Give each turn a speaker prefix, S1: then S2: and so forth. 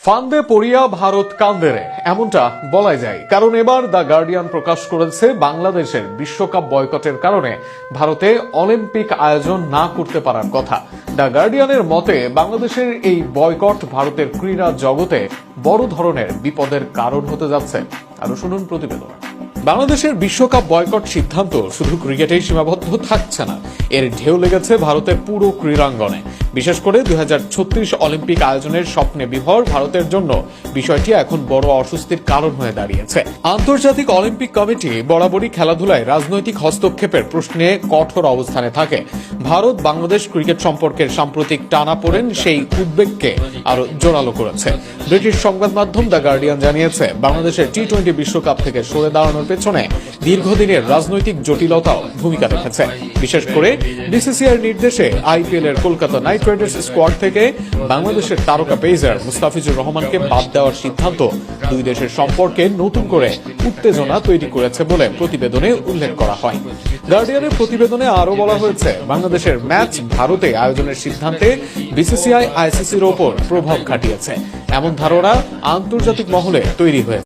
S1: ফান্দে পড়িয়া ভারত কান্দেরে এমনটা বলাই যায়, কারণ এবার দ্য গার্ডিয়ান প্রকাশ করেছে বাংলাদেশের বিশ্বকাপ বয়কটের কারণে ভারতে অলিম্পিক আয়োজন না করতে পারার কথা। দ্য গার্ডিয়ানের মতে বাংলাদেশের এই বয়কট ভারতের ক্রীড়া জগতে বড় ধরনের বিপদের কারণ হতে যাচ্ছে। আরো শুনুন প্রতিবেদন। বাংলাদেশের বিশ্বকাপ বয়কট সিদ্ধান্ত শুধু ক্রিকেটেই সীমাবদ্ধ থাকছে না, এর ঢেউ লেগেছে ভারতের পুরো ক্রীড়াঙ্গনে। বিশেষ করে 2036 অলিম্পিক আয়োজনের স্বপ্নে বিভোর ভারতের জন্য বিষয়টি এখন বড় অস্বস্তির কারণ হয়ে দাঁড়িয়েছে। আন্তর্জাতিক অলিম্পিক কমিটি বরাবরই খেলাধুলায় রাজনৈতিক হস্তক্ষেপের প্রশ্নে কঠোর অবস্থানে থাকে। ভারত বাংলাদেশ ক্রিকেট সম্পর্কের সাম্প্রতিক টানাপোড়েন সেই উদ্বেগকে আরো জোরালো করেছে। ব্রিটিশ সংবাদ মাধ্যম দ্য গার্ডিয়ান জানিয়েছে, বাংলাদেশের টি-20 বিশ্বকাপ থেকে সরে দাঁড়ানোর পেছনে দীর্ঘদিনের রাজনৈতিক জটিলতাও ভূমিকা রেখেছে। বিশেষ করে বিসিসিআইর নির্দেশে আইপিএল এর কলকাতা নাইট রাইডার্স স্কোয়াড থেকে বাংলাদেশের তারকা পেসার মুস্তাফিজুর রহমানকে বাদ দেওয়ার সিদ্ধান্ত দুই দেশের সম্পর্কে নতুন করে উত্তেজনা তৈরি করেছে বলে প্রতিবেদনে উল্লেখ করা হয়। গার্ডিয়ানের প্রতিবেদনে আরো বলা হয়েছে, বাংলাদেশের ম্যাচ ভারতে আয়োজনের সিদ্ধান্তে বিসিসিআই আইসিসির ওপর প্রভাব খাটিয়েছে, এমন ধারণা আন্তর্জাতিক মহলে তৈরি হয়েছে।